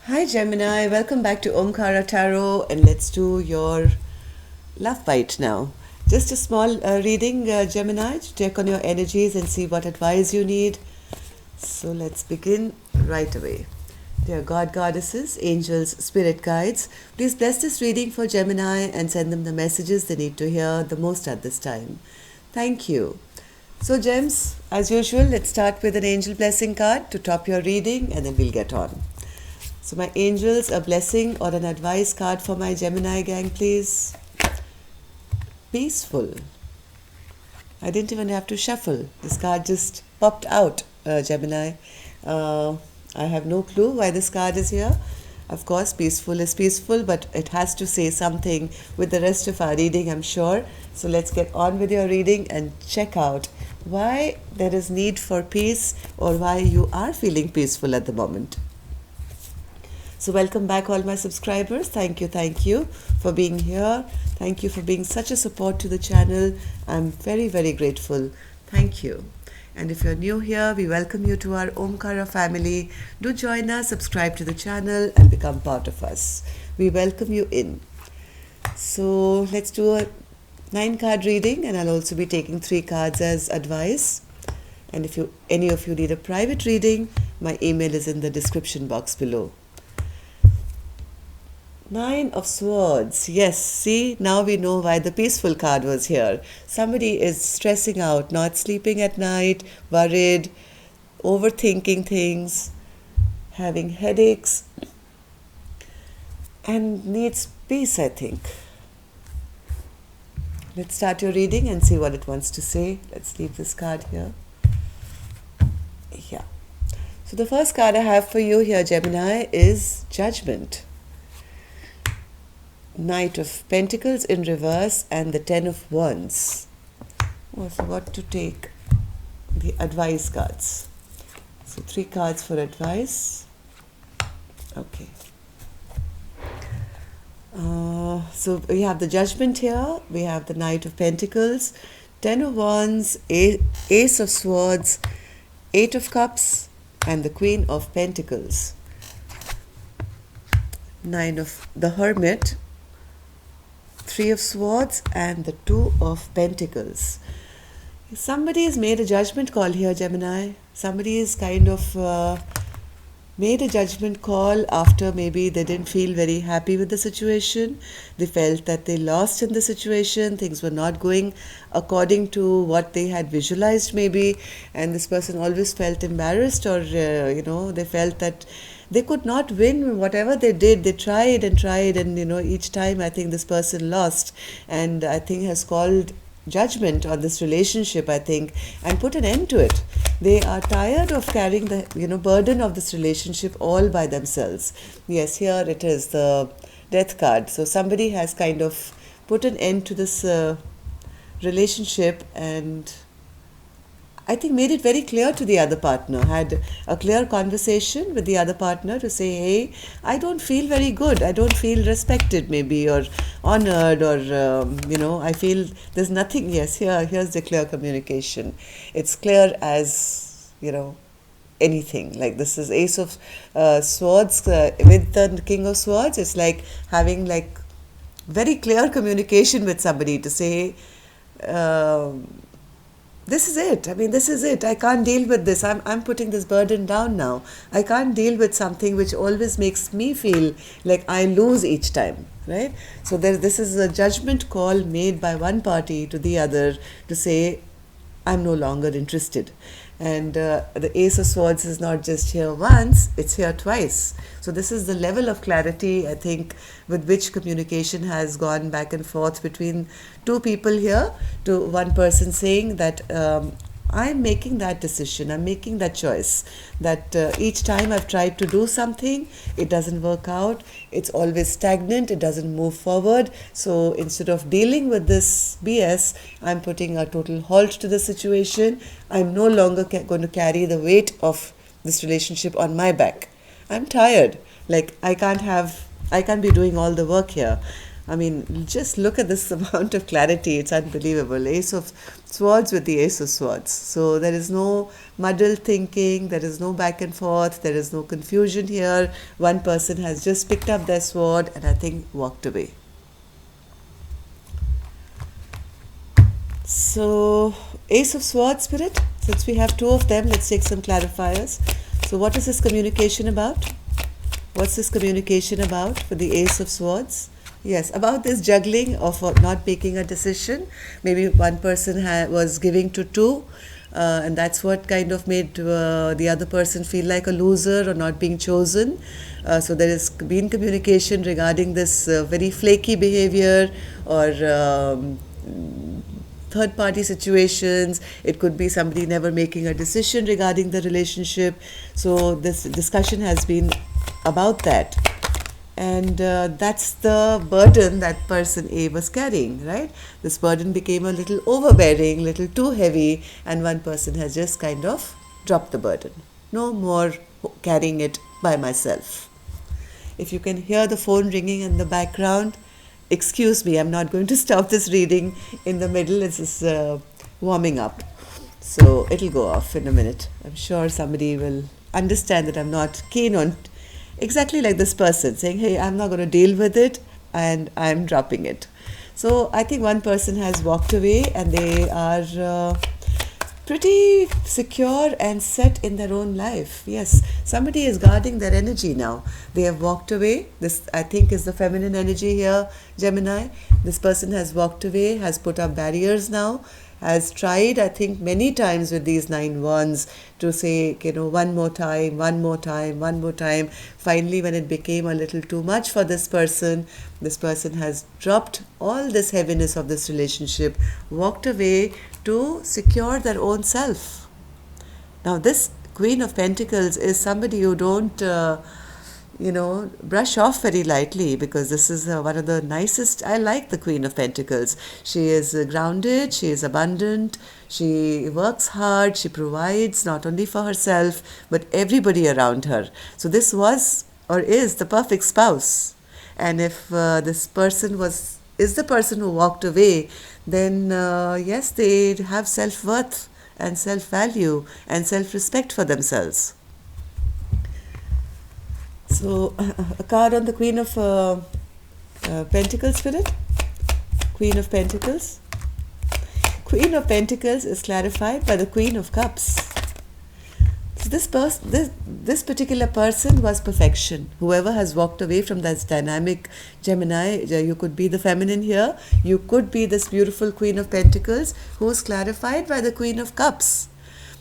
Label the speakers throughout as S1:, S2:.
S1: Hi Gemini, welcome back to Omkara Tarot, and let's do your love bite now. Just a small reading, Gemini, to check on your energies and see what advice you need. So let's begin right away. Dear God, goddesses, angels, spirit guides, please bless this reading for Gemini and send them the messages they need to hear the most at this time. Thank you. So, Gems, as usual, let's start with an angel blessing card to top your reading and then we'll get on. So my angels, a blessing or an advice card for my Gemini gang, please. Peaceful. I didn't even have to shuffle. This card just popped out, Gemini. I have no clue why this card is here. Of course, peaceful is peaceful, but it has to say something with the rest of our reading, I'm sure. So let's get on with your reading and check out why there is need for peace or why you are feeling peaceful at the moment. So welcome back all my subscribers. Thank you for being here. Thank you for being such a support to the channel. I'm very, very grateful. Thank you. And if you're new here, we welcome you to our Omkara family. Do join us, subscribe to the channel and become part of us. We welcome you in. So let's do a 9-card reading, and I'll also be taking 3 cards as advice. And if any of you need a private reading, my email is in the description box below. 9 of Swords. Yes, see, now we know why the peaceful card was here. Somebody is stressing out, not sleeping at night, worried, overthinking things, having headaches, and needs peace, I think. Let's start your reading and see what it wants to say. Let's leave this card here. Yeah. So the first card I have for you here, Gemini, is Judgment. Knight of Pentacles in reverse and the 10 of Wands. Oh, I forgot to take the advice cards. So 3 cards for advice. Okay. So we have the Judgment here. We have the Knight of Pentacles, 10 of Wands, Ace of Swords, 8 of Cups, and the Queen of Pentacles. 9 of the Hermit, 3 of Swords and the 2 of Pentacles. Somebody has made a judgment call here, Gemini. Somebody has kind of made a judgment call after maybe they didn't feel very happy with the situation. They felt that they lost in the situation. Things were not going according to what they had visualized maybe. And this person always felt embarrassed or, they felt that they could not win whatever they did. They tried and tried, and each time I think this person lost, and I think has called judgment on this relationship, I think, and put an end to it. They are tired of carrying the burden of this relationship all by themselves. Yes, here it is, the Death card. So somebody has kind of put an end to this relationship, and I think made it very clear to the other partner, had a clear conversation with the other partner to say, hey, I don't feel very good. I don't feel respected maybe or honored or, I feel there's nothing. Yes, here's the clear communication. It's clear as, anything. Like this is Ace of Swords with the King of Swords. It's like having like very clear communication with somebody to say, this is it. I mean, this is it. I can't deal with this. I'm putting this burden down now. I can't deal with something which always makes me feel like I lose each time, right? So this is a judgment call made by one party to the other to say, I'm no longer interested. And the Ace of Swords is not just here once, it's here twice. So this is the level of clarity, I think, with which communication has gone back and forth between 2 people here, to one person saying that I'm making that decision, I'm making that choice, that each time I've tried to do something, it doesn't work out, it's always stagnant, it doesn't move forward. So instead of dealing with this BS, I'm putting a total halt to the situation. I'm no longer going to carry the weight of this relationship on my back. I'm tired. Like I can't be doing all the work here. I mean, just look at this amount of clarity. It's unbelievable. Ace of Swords with the Ace of Swords. So there is no muddled thinking, there is no back and forth, there is no confusion here. One person has just picked up their sword and I think walked away. So, Ace of Swords, Spirit, since we have two of them, let's take some clarifiers. So, what is this communication about? What's this communication about for the Ace of Swords? Yes, about this juggling of not making a decision. Maybe one person was giving to two, and that's what kind of made the other person feel like a loser or not being chosen. So there has been communication regarding this very flaky behavior or third party situations. It could be somebody never making a decision regarding the relationship. So this discussion has been about that. And that's the burden that person A was carrying, right? This burden became a little overbearing, little too heavy, and one person has just kind of dropped the burden. No more carrying it by myself. If you can hear the phone ringing in the background, excuse me, I'm not going to stop this reading in the middle. It's just warming up. So it'll go off in a minute. I'm sure somebody will understand that I'm not keen on exactly like this person saying, hey, I'm not going to deal with it and I'm dropping it. So I think one person has walked away and they are pretty secure and set in their own life. Yes, somebody is guarding their energy now. They have walked away. This, I think, is the feminine energy here, Gemini. This person has walked away, has put up barriers now, has tried, I think, many times with these 9 wands to say, one more time, one more time, one more time. Finally, when it became a little too much for this person has dropped all this heaviness of this relationship, walked away to secure their own self. Now, this Queen of Pentacles is somebody you don't brush off very lightly, because this is one of the nicest. I like the Queen of Pentacles. She is grounded, she is abundant, she works hard, she provides not only for herself but everybody around her. So this was or is the perfect spouse. And if this person is the person who walked away, then yes, they have self-worth and self-value and self-respect for themselves. So, a card on the Queen of Pentacles, Spirit. Queen of Pentacles. Queen of Pentacles is clarified by the Queen of Cups. So this particular person was perfection. Whoever has walked away from that dynamic Gemini, you could be the feminine here. You could be this beautiful Queen of Pentacles who is clarified by the Queen of Cups.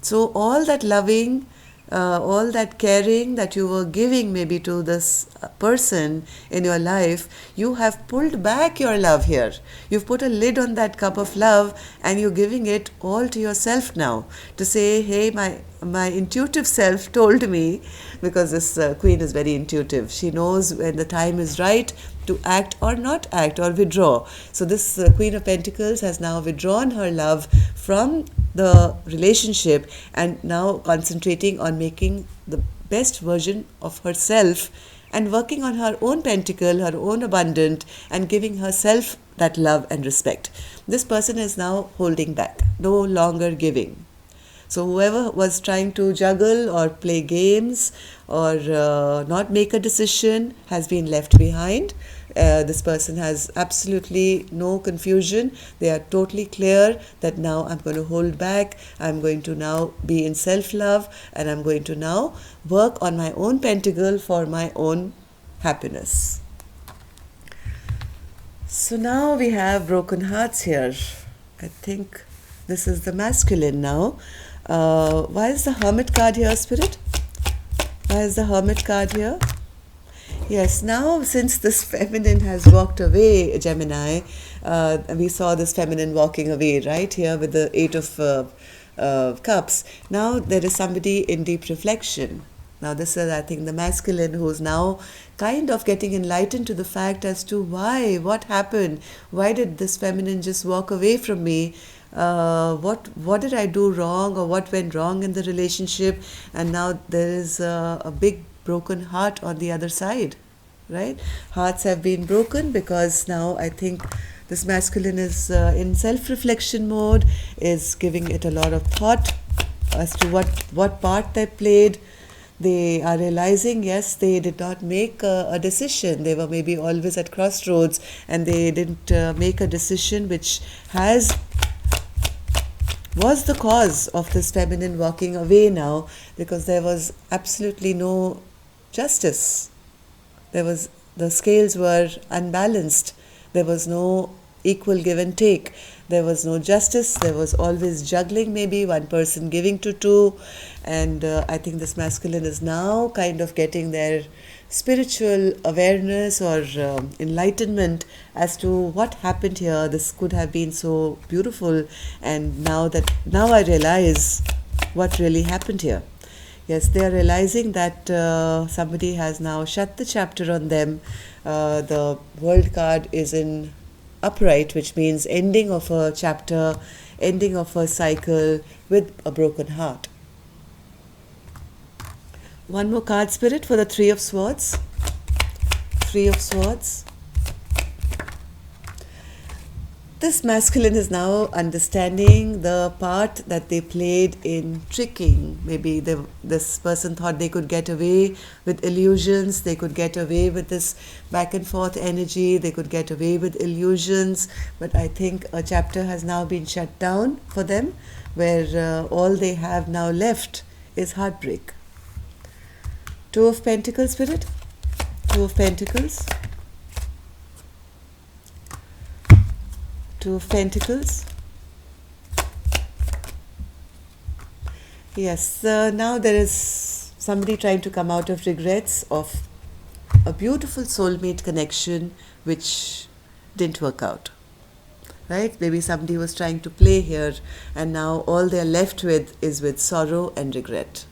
S1: So all that loving, all that caring that you were giving maybe to this person in your life, you have pulled back your love here. You've put a lid on that cup of love and you're giving it all to yourself now, to say, hey, my intuitive self told me, because this queen is very intuitive. She knows when the time is right to act or not act or withdraw. So this Queen of Pentacles has now withdrawn her love from the relationship and now concentrating on making the best version of herself and working on her own pentacle, her own abundant, and giving herself that love and respect. This person is now holding back, no longer giving. So whoever was trying to juggle or play games or not make a decision has been left behind. This person has absolutely no confusion. They are totally clear that now I'm going to hold back. I'm going to now be in self-love and I'm going to now work on my own pentacle for my own happiness. So now we have broken hearts here. I think this is the masculine now. Why is the Hermit card here, Spirit? Why is the Hermit card here? Yes, now since this feminine has walked away, Gemini, we saw this feminine walking away, right, here with the 8 of Cups. Now there is somebody in deep reflection. Now this is, I think, the masculine who's now kind of getting enlightened to the fact as to why, what happened, why did this feminine just walk away from me, what did I do wrong or what went wrong in the relationship, and now there is a big broken heart on the other side. right? Hearts have been broken because now I think this masculine is in self-reflection mode, is giving it a lot of thought as to what part they played. They are realizing, yes, they did not make a decision. They were maybe always at crossroads, and they didn't make a decision which was the cause of this feminine walking away now, because there was absolutely no justice. The scales were unbalanced. There was no equal give and take. There was no justice. There was always juggling, maybe one person giving to two. And I think this masculine is now kind of getting their spiritual awareness or enlightenment as to what happened here. This could have been so beautiful, and now I realize what really happened here. Yes, they are realizing that somebody has now shut the chapter on them. The world card is in upright, which means ending of a chapter, ending of a cycle with a broken heart. One more card, Spirit, for the Three of Swords. Three of Swords. This masculine is now understanding the part that they played in tricking. Maybe this person thought they could get away with illusions, they could get away with this back and forth energy, they could get away with illusions. But I think a chapter has now been shut down for them, where all they have now left is heartbreak. Two of Pentacles, Spirit. Two of Pentacles. Two of Pentacles. Yes, now there is somebody trying to come out of regrets of a beautiful soulmate connection which didn't work out. Right? Maybe somebody was trying to play here, and now all they're left with is with sorrow and regret.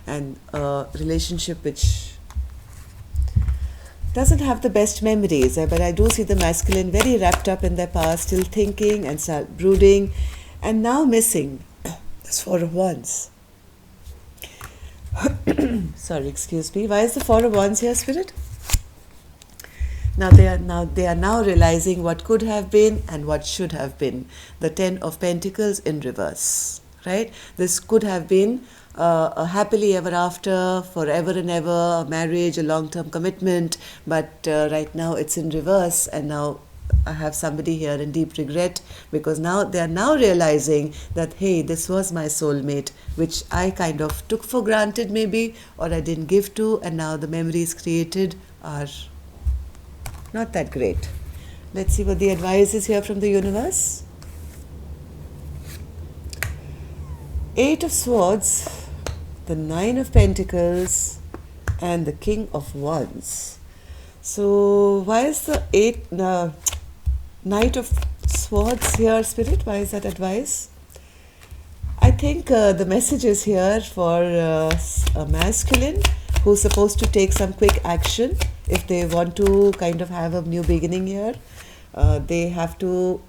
S1: And a relationship which doesn't have the best memories, but I do see the masculine very wrapped up in their past, still thinking and start brooding, and now missing this Four of Wands. Sorry, excuse me. Why is the Four of Wands here, Spirit? Now they are now realizing what could have been and what should have been. The Ten of Pentacles in reverse, right? This could have been a happily ever after, forever and ever, a marriage, a long-term commitment, but right now it's in reverse, and now I have somebody here in deep regret, because now they are now realizing that, hey, this was my soulmate, which I kind of took for granted maybe, or I didn't give to, and now the memories created are not that great. Let's see what the advice is here from the universe. Eight of Swords, the Nine of Pentacles, and the King of Wands. So why is the Knight of Swords here, Spirit? Why is that advice? I think the message is here for a masculine who's supposed to take some quick action if they want to kind of have a new beginning here. They have to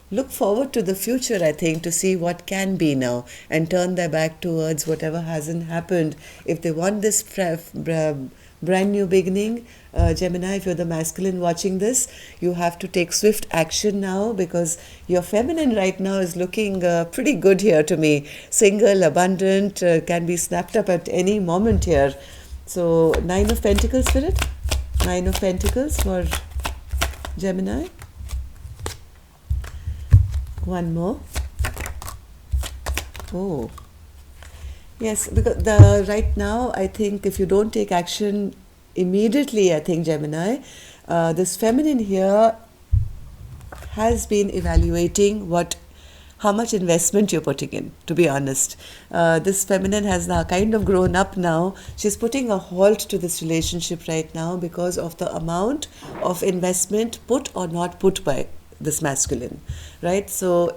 S1: look forward to the future, I think, to see what can be now, and turn their back towards whatever hasn't happened. If they want this brand new beginning, Gemini, if you're the masculine watching this, you have to take swift action now, because your feminine right now is looking pretty good here to me. Single, abundant, can be snapped up at any moment here. So Nine of Pentacles, Spirit. Nine of Pentacles for Gemini. One more. Oh, yes, because right now, I think if you don't take action immediately, I think, Gemini, this feminine here has been evaluating how much investment you're putting in, to be honest. This feminine has now kind of grown up now. She's putting a halt to this relationship right now because of the amount of investment put or not put by this masculine, right? So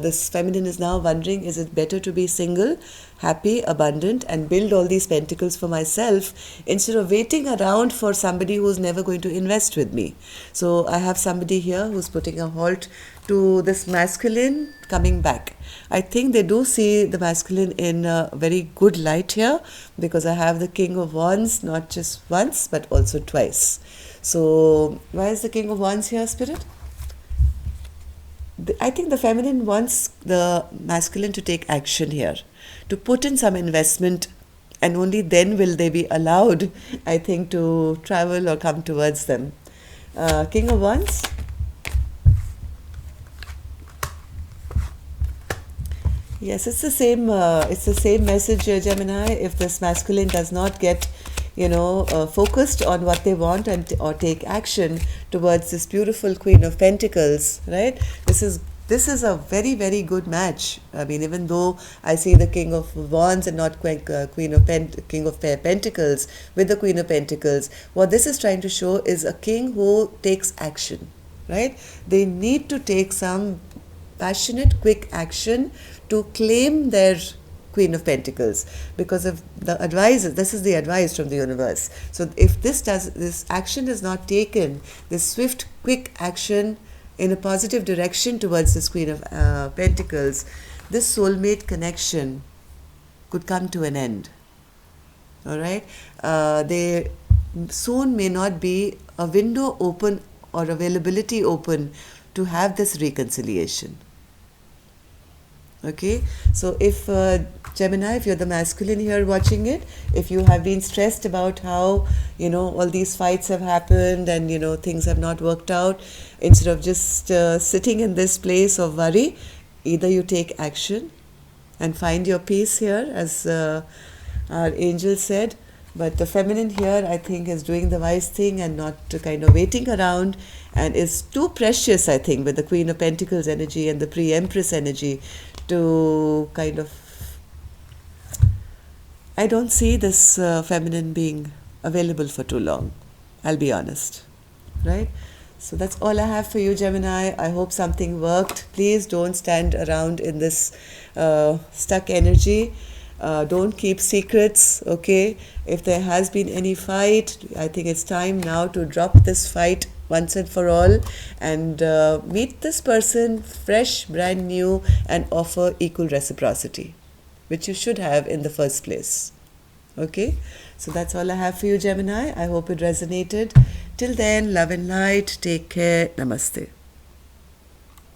S1: this feminine is now wondering, is it better to be single, happy, abundant, and build all these pentacles for myself, instead of waiting around for somebody who's never going to invest with me? So I have somebody here who's putting a halt to this masculine coming back. I think they do see the masculine in a very good light here, because I have the King of Wands not just once but also twice. So why is the King of Wands here, Spirit? I think the feminine wants the masculine to take action here, to put in some investment, and only then will they be allowed, I think, to travel or come towards them. King of Wands. Yes, it's the same. It's the same message, Gemini. If this masculine does not get, focused on what they want and or take action towards this beautiful Queen of Pentacles, right? This is a very, very good match. I mean, even though I see the King of Wands and not King of Pentacles with the Queen of Pentacles, what this is trying to show is a king who takes action, right? They need to take some passionate, quick action to claim their Queen of Pentacles, because of the advice. This is the advice from the universe. So if this action is not taken, this swift, quick action in a positive direction towards this Queen of Pentacles, this soulmate connection could come to an end. All right, they soon may not be a window open or availability open to have this reconciliation. Okay, so if Gemini, if you're the masculine here watching it, if you have been stressed about how, all these fights have happened and, things have not worked out, instead of just sitting in this place of worry, either you take action and find your peace here, as our angel said. But the feminine here, I think, is doing the wise thing and not kind of waiting around, and is too precious, I think, with the Queen of Pentacles energy and the pre-Empress energy to kind of... I don't see this feminine being available for too long, I'll be honest, right? So that's all I have for you, Gemini. I hope something worked. Please don't stand around in this stuck energy. Don't keep secrets, okay? If there has been any fight, I think it's time now to drop this fight once and for all, and meet this person fresh, brand new, and offer equal reciprocity, which you should have in the first place. Okay? So that's all I have for you, Gemini. I hope it resonated. Till then, love and light. Take care. Namaste.